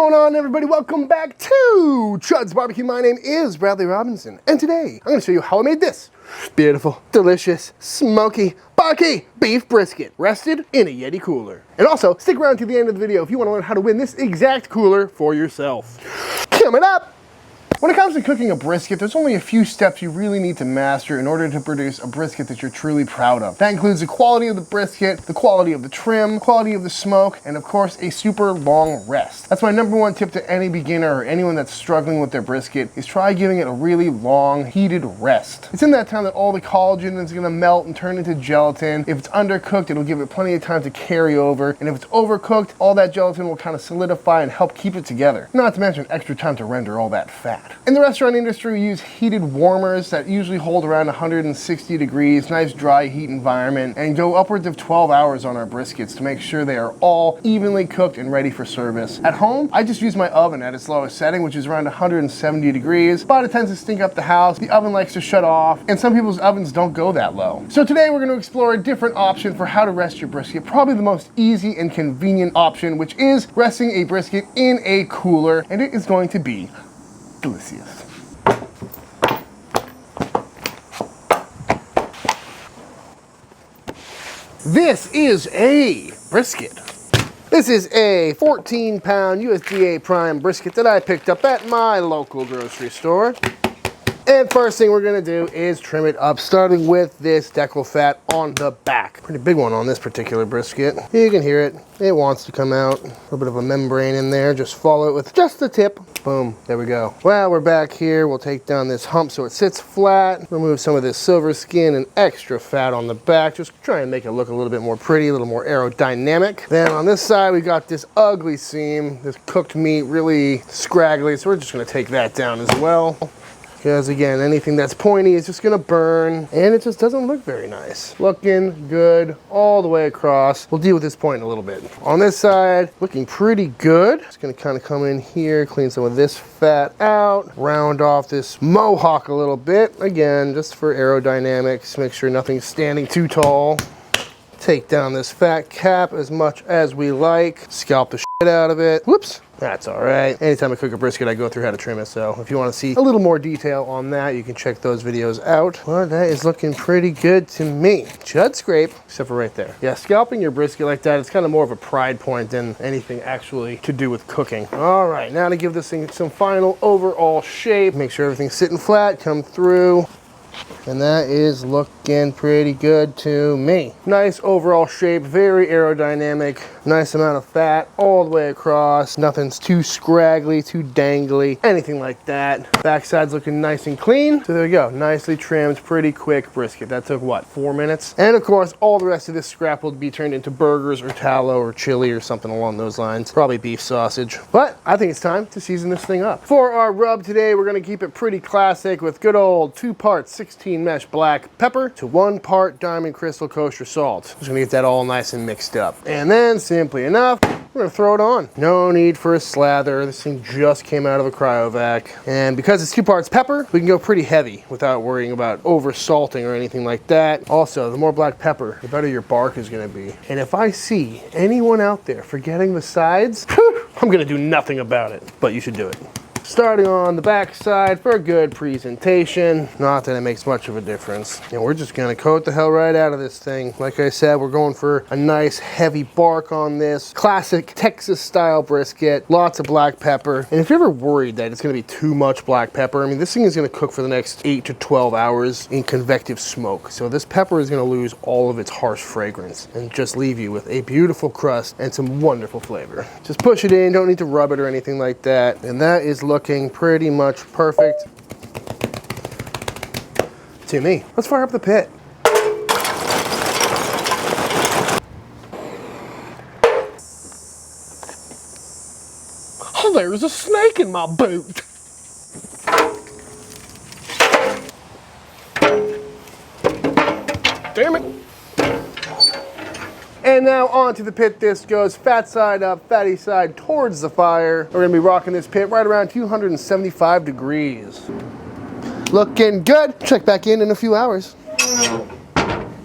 going on, everybody? Welcome back to Chuds BBQ. My name is Bradley Robinson, and today I'm going to show you how I made this beautiful, delicious, smoky, barky beef brisket rested in a Yeti cooler. And also, stick around to the end of the video if you want to learn how to win this exact cooler for yourself. Coming up! When it comes to cooking a brisket, there's only a few steps you really need to master in order to produce a brisket that you're truly proud of. That includes the quality of the brisket, the quality of the trim, quality of the smoke, and of course, a super long rest. That's my number one tip to any beginner or anyone that's struggling with their brisket, is try giving it a really long, heated rest. It's in that time that all the collagen is gonna melt and turn into gelatin. If it's undercooked, it'll give it plenty of time to carry over, and if it's overcooked, all that gelatin will kind of solidify and help keep it together. Not to mention extra time to render all that fat. In the restaurant industry, we use heated warmers that usually hold around 160 degrees, nice dry heat environment, and go upwards of 12 hours on our briskets to make sure they are all evenly cooked and ready for service. At home, I just use my oven at its lowest setting, which is around 170 degrees, but it tends to stink up the house. The oven likes to shut off, and some people's ovens don't go that low. So today we're going to explore a different option for how to rest your brisket, probably the most easy and convenient option, which is resting a brisket in a cooler, and it is going to be delicious. This is a brisket. This is a 14-pound USDA prime brisket that I picked up at my local grocery store. And first thing we're gonna do is trim it up, starting with this decal fat on the back. Pretty big one on this particular brisket. You can hear it. It wants to come out. A little bit of a membrane in there. Just follow it with just the tip. Boom, there we go. Well, we're back here. We'll take down this hump so it sits flat. Remove some of this silver skin and extra fat on the back. Just try and make it look a little bit more pretty, a little more aerodynamic. Then on this side, we got this ugly seam, this cooked meat, really scraggly. So we're just gonna take that down as well. Because again, anything that's pointy is just gonna burn, and it just doesn't look very nice. Looking good all the way across. We'll deal with this point in a little bit. On this side, looking pretty good. Just gonna kind of come in here, clean some of this fat out, round off this mohawk a little bit. Again, just for aerodynamics, make sure nothing's standing too tall. Take down this fat cap as much as we like. Scalp the shit out of it. Whoops. That's all right. Anytime I cook a brisket, I go through how to trim it. So if you want to see a little more detail on that, you can check those videos out. Well, that is looking pretty good to me. Chud scrape, except for right there. Yeah, scalping your brisket like that, it's kind of more of a pride point than anything actually to do with cooking. All right, now to give this thing some final overall shape. Make sure everything's sitting flat, come through. And that is looking pretty good to me. Nice overall shape, very aerodynamic, nice amount of fat all the way across. Nothing's too scraggly, too dangly, anything like that. Backside's looking nice and clean. So there we go, nicely trimmed, pretty quick brisket. That took what, 4 minutes? And of course, all the rest of this scrap will be turned into burgers or tallow or chili or something along those lines. Probably beef sausage. But I think it's time to season this thing up. For our rub today, we're gonna keep it pretty classic with good old 2 parts 16 mesh black pepper to 1 part diamond crystal kosher salt. Just gonna get that all nice and mixed up. And then, simply enough, we're gonna throw it on. No need for a slather. This thing just came out of a cryovac. And because it's 2 parts pepper, we can go pretty heavy without worrying about over salting or anything like that. Also, the more black pepper, the better your bark is gonna be. And if I see anyone out there forgetting the sides, I'm gonna do nothing about it, but you should do it. Starting on the back side for a good presentation. Not that it makes much of a difference. And we're just gonna coat the hell right out of this thing. Like I said, we're going for a nice heavy bark on this. Classic Texas style brisket. Lots of black pepper. And if you're ever worried that it's gonna be too much black pepper, I mean, this thing is gonna cook for the next 8 to 12 hours in convective smoke. So this pepper is gonna lose all of its harsh fragrance and just leave you with a beautiful crust and some wonderful flavor. Just push it in, don't need to rub it or anything like that. And that is looking pretty much perfect to me. Let's fire up the pit. Oh, there's a snake in my boot. Damn it. And now onto the pit. This goes fat side up, fatty side towards the fire. We're gonna be rocking this pit right around 275 degrees. Looking good. Check back in a few hours.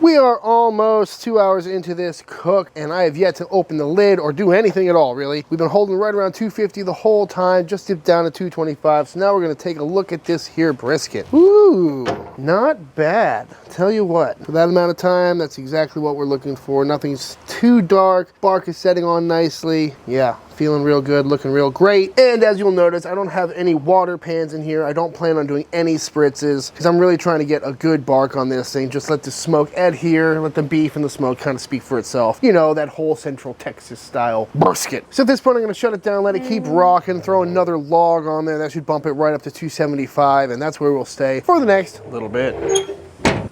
We are almost 2 hours into this cook, and I have yet to open the lid or do anything at all, really. We've been holding right around 250 the whole time, just dipped down to 225. So now we're gonna take a look at this here brisket. Ooh, not bad. Tell you what, for that amount of time, that's exactly what we're looking for. Nothing's too dark. Bark is setting on nicely. Yeah, feeling real good, looking real great. And as you'll notice, I don't have any water pans in here. I don't plan on doing any spritzes because I'm really trying to get a good bark on this thing. Just let the smoke adhere, let the beef and the smoke kind of speak for itself. You know, that whole Central Texas style brisket. So at this point, I'm gonna shut it down, let it keep rocking, throw another log on there. That should bump it right up to 275, and that's where we'll stay for the next little bit.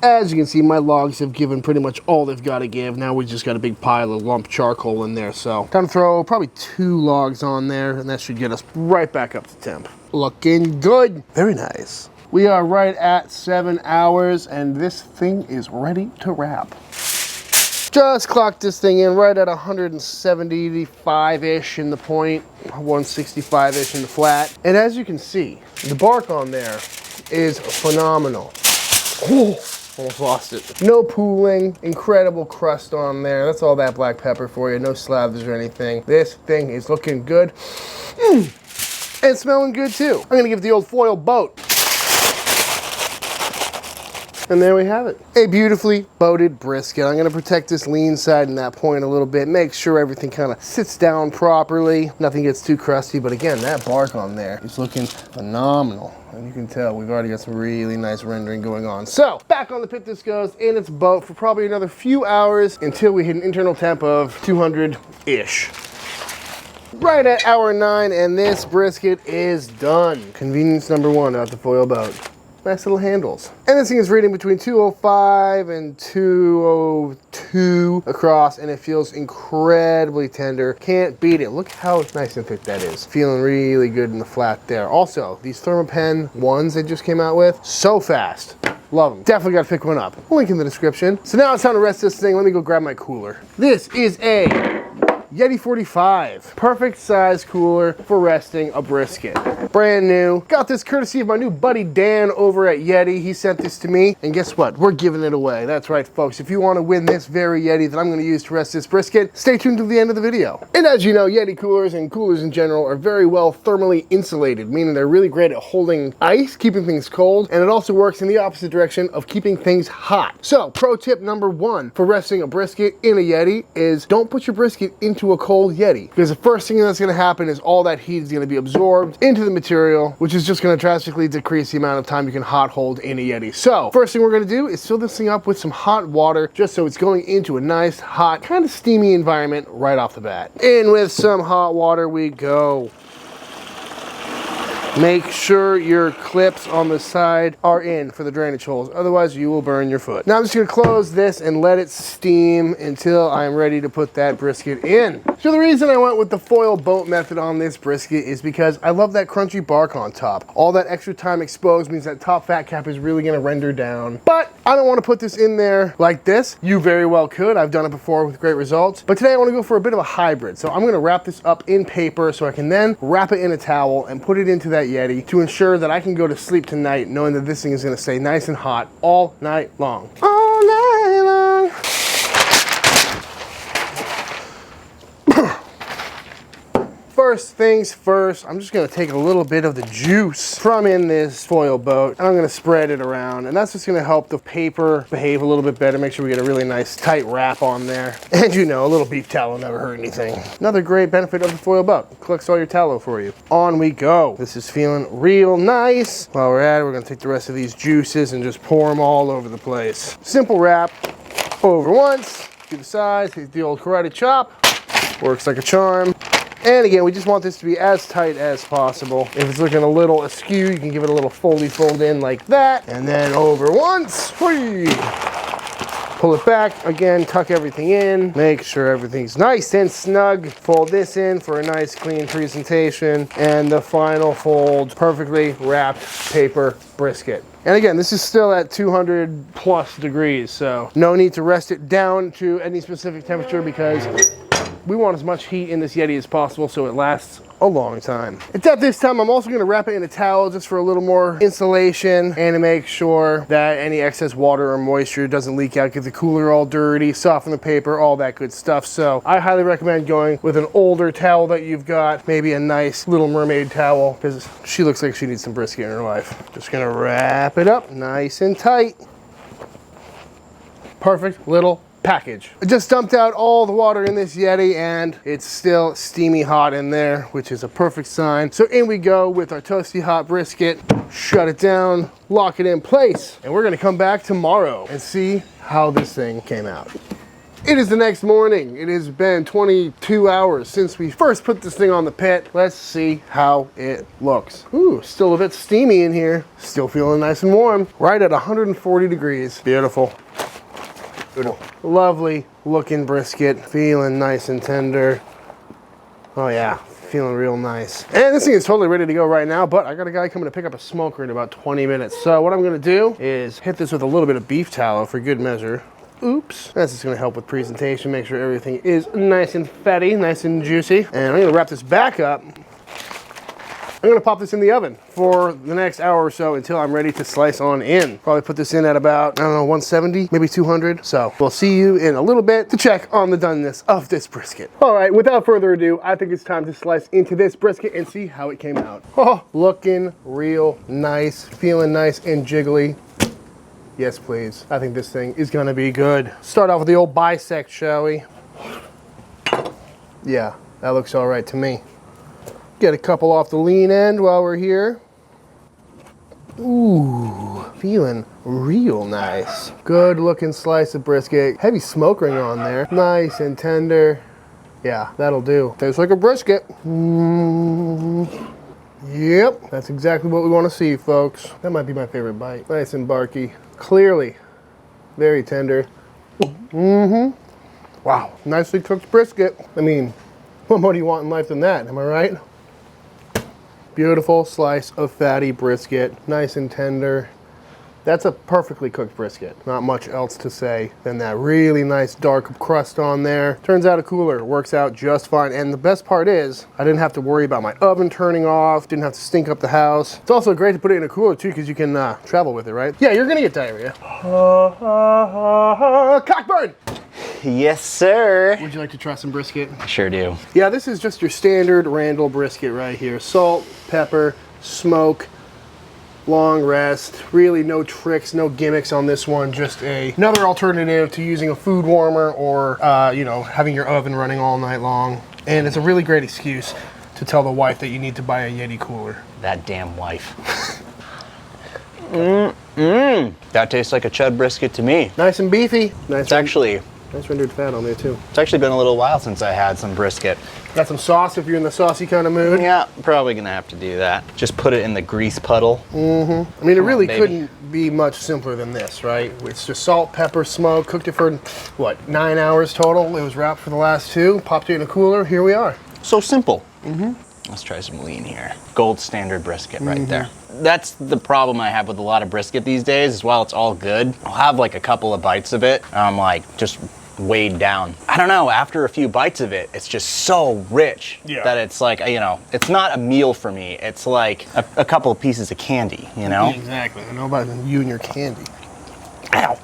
As you can see, my logs have given pretty much all they've got to give. Now we just got a big pile of lump charcoal in there. So time to throw probably 2 logs on there, and that should get us right back up to temp. Looking good. Very nice. We are right at 7 hours, and this thing is ready to wrap. Just clocked this thing in right at 175-ish in the point, 165-ish in the flat. And as you can see, the bark on there is phenomenal. Oh, almost lost it. No pooling, incredible crust on there. That's all that black pepper for you. No slathers or anything. This thing is looking good. And smelling good too. I'm gonna give it the old foil boat. And there we have it. A beautifully boated brisket. I'm gonna protect this lean side and that point a little bit. Make sure everything kind of sits down properly. Nothing gets too crusty, but again, that bark on there is looking phenomenal. And you can tell we've already got some really nice rendering going on. So, back on the pit this goes in its boat for probably another few hours until we hit an internal temp of 200-ish. Right at hour 9, and this brisket is done. Convenience number 1 out the foil boat. Nice little handles. And this thing is reading between 205 and 202 across, and it feels incredibly tender. Can't beat it. Look how nice and thick that is. Feeling really good in the flat there. Also, these Thermopen ones they just came out with, so fast. Love them. Definitely got to pick one up. Link in the description. So now it's time to rest this thing. Let me go grab my cooler. This is a Yeti 45. Perfect size cooler for resting a brisket. Brand new. Got this courtesy of my new buddy Dan over at Yeti. He sent this to me, and guess what? We're giving it away. That's right, folks. If you want to win this very Yeti that I'm going to use to rest this brisket, stay tuned to the end of the video. And as you know, Yeti coolers and coolers in general are very well thermally insulated, meaning they're really great at holding ice, keeping things cold, and it also works in the opposite direction of keeping things hot. So, pro tip number 1 for resting a brisket in a Yeti is don't put your brisket into a cold Yeti, because the first thing that's going to happen is all that heat is going to be absorbed into the material, which is just going to drastically decrease the amount of time you can hot hold in a Yeti. So first thing we're going to do is fill this thing up with some hot water, just so it's going into a nice hot kind of steamy environment right off the bat. In with some hot water we go. Make sure your clips on the side are in for the drainage holes, otherwise you will burn your foot. Now I'm just gonna close this and let it steam until I'm ready to put that brisket in. So the reason I went with the foil boat method on this brisket is because I love that crunchy bark on top. All that extra time exposed means that top fat cap is really gonna render down. But I don't wanna put this in there like this. You very well could. I've done it before with great results. But today I wanna go for a bit of a hybrid. So I'm gonna wrap this up in paper so I can then wrap it in a towel and put it into that Yeti to ensure that I can go to sleep tonight knowing that this thing is gonna stay nice and hot all night long. All night long. First things first, I'm just gonna take a little bit of the juice from in this foil boat and I'm gonna spread it around, and that's just gonna help the paper behave a little bit better, make sure we get a really nice tight wrap on there. And you know, a little beef tallow never hurt anything. Another great benefit of the foil boat, it collects all your tallow for you. On we go. This is feeling real nice. While we're at it, we're gonna take the rest of these juices and just pour them all over the place. Simple wrap, over once, to the sides, hit the old karate chop, works like a charm. And again, we just want this to be as tight as possible. If it's looking a little askew, you can give it a little foldy fold in like that. And then over once, whee! Pull it back, again, tuck everything in. Make sure everything's nice and snug. Fold this in for a nice clean presentation. And the final fold, perfectly wrapped paper brisket. And again, this is still at 200 plus degrees, so no need to rest it down to any specific temperature because we want as much heat in this Yeti as possible so it lasts a long time. It's at this time I'm also going to wrap it in a towel just for a little more insulation and to make sure that any excess water or moisture doesn't leak out, get the cooler all dirty, soften the paper, all that good stuff. So I highly recommend going with an older towel that you've got, maybe a nice Little Mermaid towel, because she looks like she needs some brisket in her life. Just gonna wrap it up nice and tight. Perfect little package. I just dumped out all the water in this Yeti and it's still steamy hot in there, which is a perfect sign. So in we go with our toasty hot brisket, shut it down, lock it in place, and we're gonna come back tomorrow and see how this thing came out. It is the next morning. It has been 22 hours since we first put this thing on the pit. Let's see how it looks. Ooh, still a bit steamy in here. Still feeling nice and warm. Right at 140 degrees. Beautiful. Lovely looking brisket, feeling nice and tender. Oh yeah, feeling real nice. And this thing is totally ready to go right now, but I got a guy coming to pick up a smoker in about 20 minutes. So what I'm gonna do is hit this with a little bit of beef tallow for good measure. Oops. That's just gonna help with presentation, make sure everything is nice and fatty, nice and juicy. And I'm gonna wrap this back up. I'm gonna pop this in the oven for the next hour or so until I'm ready to slice on in. Probably put this in at about, I don't know, 170, maybe 200. So we'll see you in a little bit to check on the doneness of this brisket. All right, without further ado, I think it's time to slice into this brisket and see how it came out. Oh, looking real nice, feeling nice and jiggly. Yes, please. I think this thing is gonna be good. Start off with the old bisect, shall we? Yeah, that looks all right to me. Get a couple off the lean end while we're here. Ooh, feeling real nice. Good looking slice of brisket. Heavy smoke ring on there. Nice and tender. Yeah, that'll do. Tastes like a brisket. Yep, that's exactly what we want to see, folks. That might be my favorite bite. Nice and barky. Clearly, very tender. Wow, nicely cooked brisket. I mean, what more do you want in life than that, am I right? Beautiful slice of fatty brisket, nice and tender. That's a perfectly cooked brisket. Not much else to say than that. Really nice dark crust on there. Turns out a cooler works out just fine. And the best part is, I didn't have to worry about my oven turning off, didn't have to stink up the house. It's also great to put it in a cooler too, because you can travel with it, right? Yeah, you're gonna get diarrhea. Cockburn! Yes, sir. Would you like to try some brisket? Sure do. Yeah, this is just your standard Randall brisket right here. Salt, pepper, smoke, long rest. Really no tricks, no gimmicks on this one. Just another alternative to using a food warmer or, you know, having your oven running all night long. And it's a really great excuse to tell the wife that you need to buy a Yeti cooler. That damn wife. That tastes like a chud brisket to me. Nice and beefy. Nice. Nice rendered fat on there too. It's actually been a little while since I had some brisket. Got some sauce if you're in the saucy kind of mood. Yeah, probably gonna have to do that. Just put it in the grease puddle. I mean, it really couldn't be much simpler than this, right? It's just salt, pepper, smoke, cooked it for, what, 9 hours total. It was wrapped for the last 2, popped it in a cooler, here we are. So simple. Let's try some lean here. Gold standard brisket right there. That's the problem I have with a lot of brisket these days, is while it's all good, I'll have like a couple of bites of it, and I'm like, just weighed down. I don't know, after a few bites of it, it's just so rich that it's like, you know, it's not a meal for me. It's like a couple of pieces of candy, you know? Exactly. I know about you and your candy. Ow.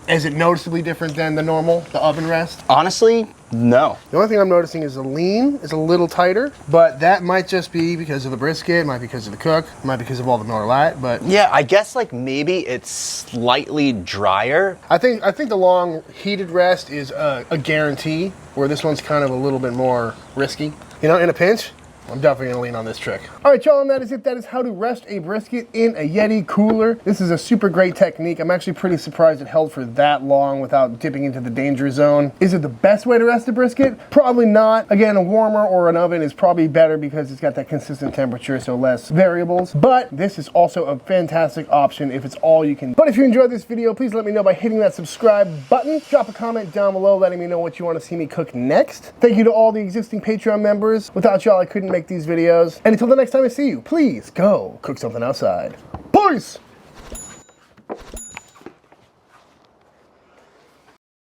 Is it noticeably different than the normal, the oven rest? Honestly, no. The only thing I'm noticing is the lean is a little tighter, but that might just be because of the brisket, it might be because of the cook, it might be because of all the Miller Lite, but... Yeah, I guess like maybe it's slightly drier. I think the long heated rest is a guarantee, where this one's kind of a little bit more risky. You know, in a pinch, I'm definitely gonna lean on this trick. All right, y'all, and that is it. That is how to rest a brisket in a Yeti cooler. This is a super great technique. I'm actually pretty surprised it held for that long without dipping into the danger zone. Is it the best way to rest a brisket? Probably not. Again, a warmer or an oven is probably better because it's got that consistent temperature, so less variables. But this is also a fantastic option if it's all you can. But if you enjoyed this video, please let me know by hitting that subscribe button. Drop a comment down below letting me know what you want to see me cook next. Thank you to all the existing Patreon members. Without y'all, I couldn't make these videos. And until the next time I see you, please go cook something outside. Peace!